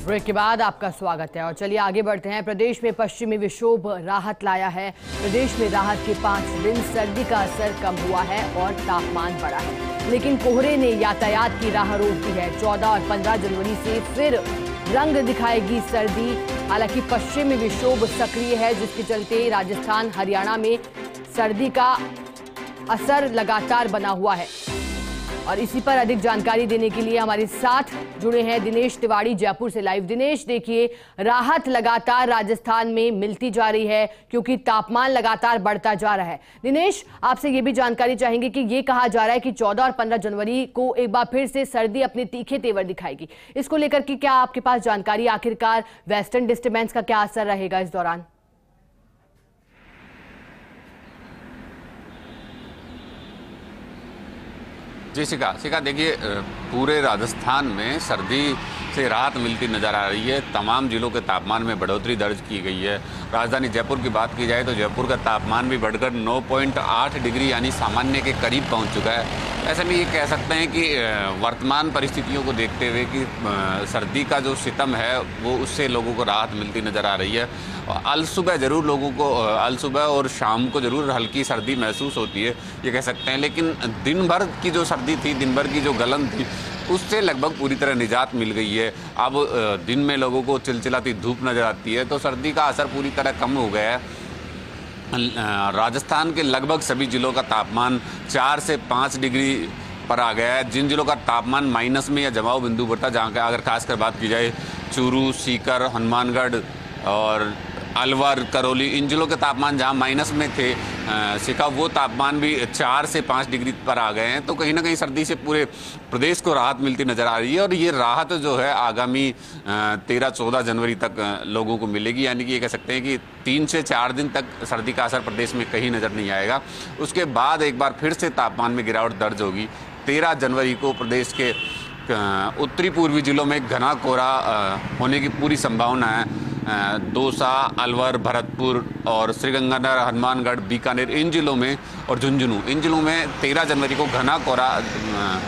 Break के बाद आपका स्वागत है और चलिए आगे बढ़ते हैं। प्रदेश में पश्चिमी विक्षोभ राहत लाया है। प्रदेश में राहत के 5 दिन सर्दी का असर कम हुआ है और तापमान बढ़ा है, लेकिन कोहरे ने यातायात की राह रोक दी है। 14 और 15 जनवरी से फिर रंग दिखाएगी सर्दी। हालांकि पश्चिमी विक्षोभ सक्रिय है, जिसके चलते राजस्थान हरियाणा में सर्दी का असर लगातार बना हुआ है। और इसी पर अधिक जानकारी देने के लिए हमारे साथ जुड़े हैं दिनेश तिवारी जयपुर से लाइव। दिनेश, देखिए, राहत लगातार राजस्थान में मिलती जा रही है क्योंकि तापमान लगातार बढ़ता जा रहा है। दिनेश, आपसे ये भी जानकारी चाहेंगे कि ये कहा जा रहा है कि 14 और 15 जनवरी को एक बार फिर से सर्दी अपने तीखे तेवर दिखाएगी। इसको लेकर के क्या आपके पास जानकारी? आखिरकार वेस्टर्न डिस्टर्बेंस का क्या असर रहेगा इस दौरान? जी शिखा, देखिए, पूरे राजस्थान में सर्दी से राहत मिलती नज़र आ रही है। तमाम जिलों के तापमान में बढ़ोतरी दर्ज की गई है। राजधानी जयपुर की बात की जाए तो जयपुर का तापमान भी बढ़कर 9.8 डिग्री यानी सामान्य के करीब पहुंच चुका है। ऐसे में ये कह सकते हैं कि वर्तमान परिस्थितियों को देखते हुए कि सर्दी का जो सितम है वो उससे लोगों को राहत मिलती नज़र आ रही है। अलसुबह ज़रूर लोगों को अलसुबह और शाम को ज़रूर हल्की सर्दी महसूस होती है, ये कह सकते हैं, लेकिन दिन भर की जो सर्दी थी, दिन भर की जो गलन थी, उससे लगभग पूरी तरह निजात मिल गई है। अब दिन में लोगों को चिलचिलाती धूप नज़र आती है, तो सर्दी का असर पूरी तरह कम हो गया है। राजस्थान के लगभग सभी जिलों का तापमान 4 से 5 डिग्री पर आ गया है। जिन जिलों का तापमान माइनस में या जमाव बिंदु पर था, जहाँ का अगर खासकर बात की जाए चूरू, सीकर, हनुमानगढ़ और अलवर, करौली, इन जिलों के तापमान जहां माइनस में थे शिखा, वो तापमान भी 4 से 5 डिग्री पर आ गए हैं। तो कहीं ना कहीं सर्दी से पूरे प्रदेश को राहत मिलती नज़र आ रही है और ये राहत जो है आगामी 13-14 जनवरी तक लोगों को मिलेगी। यानी कि ये कह सकते हैं कि 3 से 4 दिन तक सर्दी का असर प्रदेश में कहीं नज़र नहीं आएगा। उसके बाद एक बार फिर से तापमान में गिरावट दर्ज होगी। 13 जनवरी को प्रदेश के उत्तरी पूर्वी जिलों में घना कोहरा होने की पूरी संभावना है। दौसा, अलवर, भरतपुर और श्रीगंगानगर, हनुमानगढ़, बीकानेर, इन जिलों में और झुंझुनू, इन जिलों में 13 जनवरी को घना कोहरा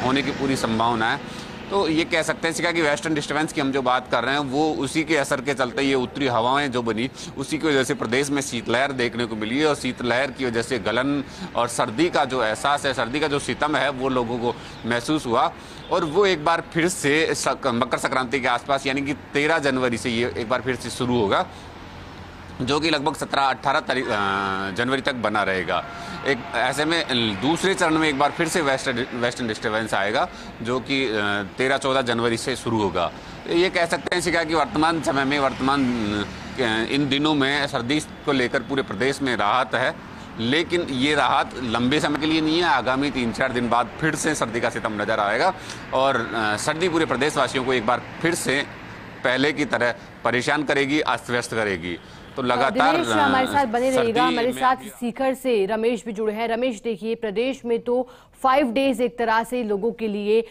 होने की पूरी संभावना है। तो ये कह सकते हैं कि वेस्टर्न डिस्टर्बेंस की हम जो बात कर रहे हैं वो उसी के असर के चलते ये उत्तरी हवाएं जो बनी, उसी की वजह से प्रदेश में शीतलहर देखने को मिली है और शीतलहर की वजह से गलन और सर्दी का जो एहसास है, सर्दी का जो सितम है, वो लोगों को महसूस हुआ। और वो एक बार फिर से मकर संक्रांति के आसपास यानी कि 13 जनवरी से ये एक बार फिर से शुरू होगा, जो कि लगभग 17-18 जनवरी तक बना रहेगा। एक ऐसे में दूसरे चरण में एक बार फिर से वेस्टर्न डिस्टर्बेंस आएगा, जो कि 13-14 जनवरी से शुरू होगा। ये कह सकते हैं शिखा कि वर्तमान समय में इन दिनों में सर्दी को लेकर पूरे प्रदेश में राहत है, लेकिन ये राहत लंबे समय के लिए नहीं है। आगामी 3-4 दिन बाद फिर से सर्दी का सितम नज़र आएगा और सर्दी पूरे प्रदेशवासियों को एक बार फिर से पहले की तरह परेशान करेगी, अस्त व्यस्त करेगी। तो लगातार हमारे साथ बने रहिएगा। हमारे साथ सीकर से रमेश भी जुड़े हैं। रमेश, देखिए, प्रदेश में तो 5 डेज एक तरह से लोगों के लिए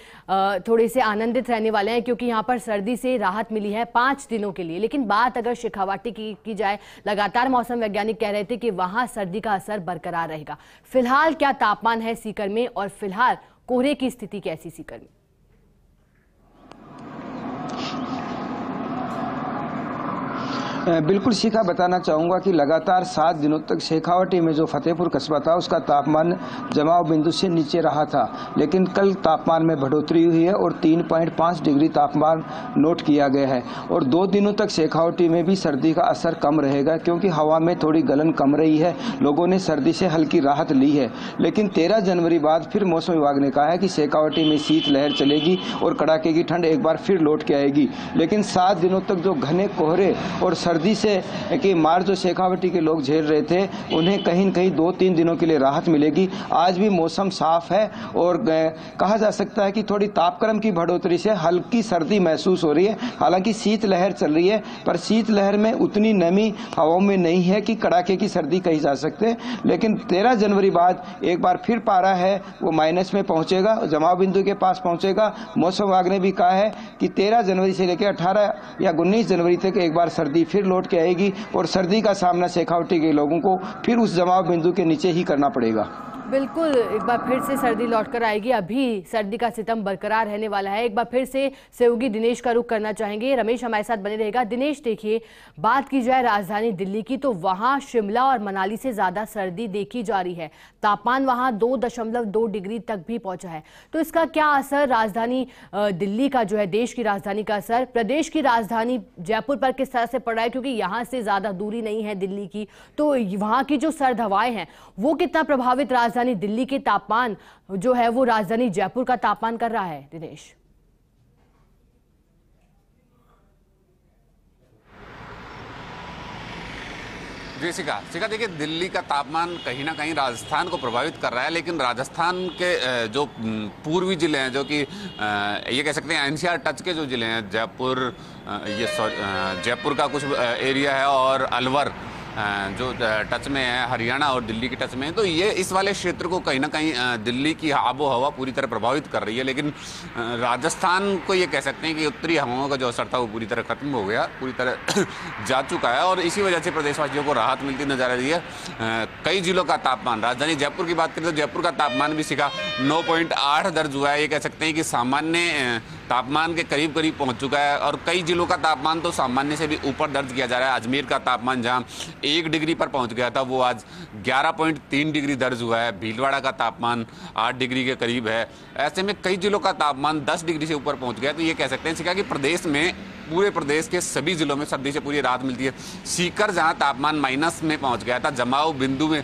थोड़े से आनंदित रहने वाले हैं क्योंकि यहाँ पर सर्दी से राहत मिली है 5 दिनों के लिए। लेकिन बात अगर शेखावाटी की जाए, लगातार मौसम वैज्ञानिक कह रहे थे कि वहाँ सर्दी का असर बरकरार रहेगा। फिलहाल क्या तापमान है सीकर में और फिलहाल कोहरे की स्थिति कैसी सीकर में? बिल्कुल शिखा, बताना चाहूँगा कि लगातार 7 दिनों तक शेखावाटी में जो फतेहपुर कस्बा था उसका तापमान जमाव बिंदु से नीचे रहा था, लेकिन कल तापमान में बढ़ोतरी हुई है और 3.5 डिग्री तापमान नोट किया गया है। और 2 दिनों तक शेखावाटी में भी सर्दी का असर कम रहेगा क्योंकि हवा में थोड़ी गलन कम रही है, लोगों ने सर्दी से हल्की राहत ली है। लेकिन 13 जनवरी बाद फिर मौसम विभाग ने कहा है कि शेखावाटी में शीतलहर चलेगी और कड़ाके की ठंड एक बार फिर लौट के आएगी। लेकिन 7 दिनों तक जो घने कोहरे और सर्दी से कि मार जो शेखावाटी के लोग झेल रहे थे, उन्हें कहीं न कहीं 2-3 दिनों के लिए राहत मिलेगी। आज भी मौसम साफ है और कहा जा सकता है कि थोड़ी तापक्रम की बढ़ोतरी से हल्की सर्दी महसूस हो रही है। हालांकि शीतलहर चल रही है, पर शीतलहर में उतनी नमी हवाओं में नहीं है कि कड़ाके की सर्दी कही जा सकते। लेकिन 13 जनवरी बाद एक बार फिर पारा है वो माइनस में पहुंचेगा, जमाव बिंदु के पास पहुंचेगा। मौसम विभाग ने भी कहा है कि 13 जनवरी से लेकर 18 या 19 जनवरी तक एक बार सर्दी फिर लौट के आएगी और सर्दी का सामना शेखावाटी के लोगों को फिर उस जमाव बिंदु के नीचे ही करना पड़ेगा। बिल्कुल, एक बार फिर से सर्दी लौटकर आएगी। अभी सर्दी का सितम बरकरार रहने वाला है। एक बार फिर से सहयोगी दिनेश का रुख करना चाहेंगे। रमेश हमारे साथ बने रहेगा। दिनेश, देखिए, बात की जाए राजधानी दिल्ली की तो वहां शिमला और मनाली से ज्यादा सर्दी देखी जा रही है। तापमान वहां 2.2 डिग्री तक भी पहुंचा है। तो इसका क्या असर राजधानी दिल्ली का जो है, देश की राजधानी का असर प्रदेश की राजधानी जयपुर पर किस तरह से पड़ रहा है? क्योंकि यहाँ से ज्यादा दूरी नहीं है दिल्ली की, तो वहां की जो सर्द हवाएं हैं वो कितना प्रभावित राजधानी दिल्ली के तापमान जो है वो राजधानी जयपुर का तापमान कर रहा है? दिनेश, जी शिखा, देखिए, दिल्ली का तापमान कहीं ना कहीं राजस्थान को प्रभावित कर रहा है, लेकिन राजस्थान के जो पूर्वी जिले हैं, जो कि ये कह सकते हैं एनसीआर टच के जो जिले हैं, जयपुर, जयपुर का कुछ एरिया है और अलवर जो टच में है, हरियाणा और दिल्ली के टच में है, तो ये इस वाले क्षेत्र को कहीं ना कहीं दिल्ली की आबो हवा पूरी तरह प्रभावित कर रही है। लेकिन राजस्थान को ये कह सकते हैं कि उत्तरी हवाओं का जो असर था वो पूरी तरह खत्म हो गया, पूरी तरह जा चुका है, और इसी वजह से प्रदेशवासियों को राहत मिलती नजर आ रही है। कई जिलों का तापमान, राजधानी जयपुर की बात करें तो जयपुर का तापमान भी सीखा 9.8 दर्ज हुआ है। ये कह सकते हैं कि सामान्य तापमान के करीब करीब पहुंच चुका है, और कई जिलों का तापमान तो सामान्य से भी ऊपर दर्ज किया जा रहा है। अजमेर का तापमान जहां 1 डिग्री पर पहुंच गया था वो आज 11.3 डिग्री दर्ज हुआ है। भीलवाड़ा का तापमान 8 डिग्री के करीब है। ऐसे में कई जिलों का तापमान 10 डिग्री से ऊपर पहुंच गया। तो ये कह सकते हैं कि प्रदेश में, पूरे प्रदेश के सभी जिलों में सर्दी से पूरी राहत मिलती है। सीकर जहां तापमान माइनस में पहुंच गया था, जमाव बिंदु में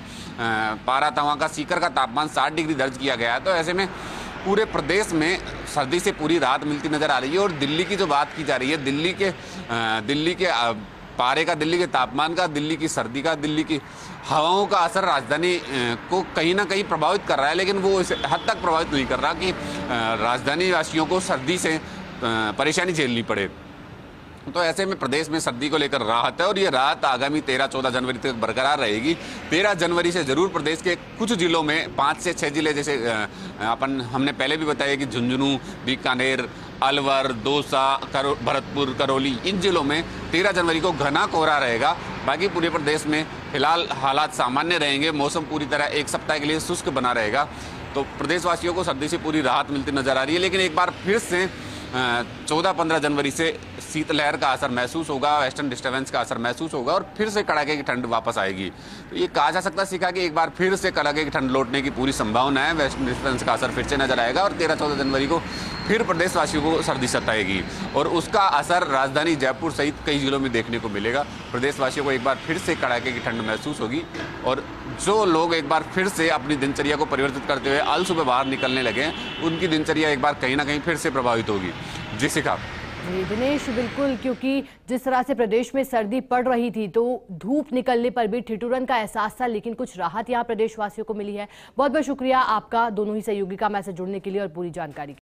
पारा था, वहां का सीकर का तापमान 60 डिग्री दर्ज किया गया है। तो ऐसे में पूरे प्रदेश में सर्दी से पूरी राहत मिलती नजर आ रही है। और दिल्ली की जो बात की जा रही है, दिल्ली के पारे का, दिल्ली के तापमान का, दिल्ली की सर्दी का, दिल्ली की हवाओं का असर राजधानी को कहीं ना कहीं प्रभावित कर रहा है, लेकिन वो इस हद तक प्रभावित नहीं कर रहा कि राजधानी वासियों को सर्दी से परेशानी झेलनी पड़े। तो ऐसे में प्रदेश में सर्दी को लेकर राहत है, और ये राहत आगामी 13-14 जनवरी तक बरकरार रहेगी। 13 जनवरी से जरूर प्रदेश के कुछ जिलों में, 5 से 6 जिले, जैसे हमने पहले भी बताया कि झुंझुनू, बीकानेर, अलवर, दौसा, भरतपुर, करौली, इन जिलों में 13 जनवरी को घना कोहरा रहेगा। बाकी पूरे प्रदेश में फिलहाल हालात सामान्य रहेंगे। मौसम पूरी तरह एक सप्ताह के लिए शुष्क बना रहेगा। तो प्रदेशवासियों को सर्दी से पूरी राहत मिलती नजर आ रही है। लेकिन एक बार फिर से 14-15 जनवरी से शीतलहर का असर महसूस होगा, वेस्टर्न डिस्टर्बेंस का असर महसूस होगा, और फिर से कड़ाके की ठंड वापस आएगी। तो ये कहा जा सकता है कि एक बार फिर से कड़ाके की ठंड लौटने की पूरी संभावना है। वेस्टर्न डिस्टर्बेंस का असर फिर से नजर आएगा, और 13-14 जनवरी को फिर प्रदेशवासियों को सर्दी सताएगी, और उसका असर राजधानी जयपुर सहित कई जिलों में देखने को मिलेगा। प्रदेशवासियों को एक बार फिर से कड़ाके की ठंड महसूस होगी, और जो लोग एक बार फिर से अपनी दिनचर्या को परिवर्तित करते हुए अल सुबह बाहर निकलने लगे, उनकी दिनचर्या एक बार कहीं ना कहीं फिर से प्रभावित होगी। जी शिखा। जी दिनेश, बिल्कुल, क्योंकि जिस तरह से प्रदेश में सर्दी पड़ रही थी तो धूप निकलने पर भी ठिठुरन का एहसास था, लेकिन कुछ राहत यहाँ प्रदेशवासियों को मिली है। बहुत बहुत शुक्रिया आपका दोनों ही सहयोगी का मैसेज जुड़ने के लिए और पूरी जानकारी के लिए।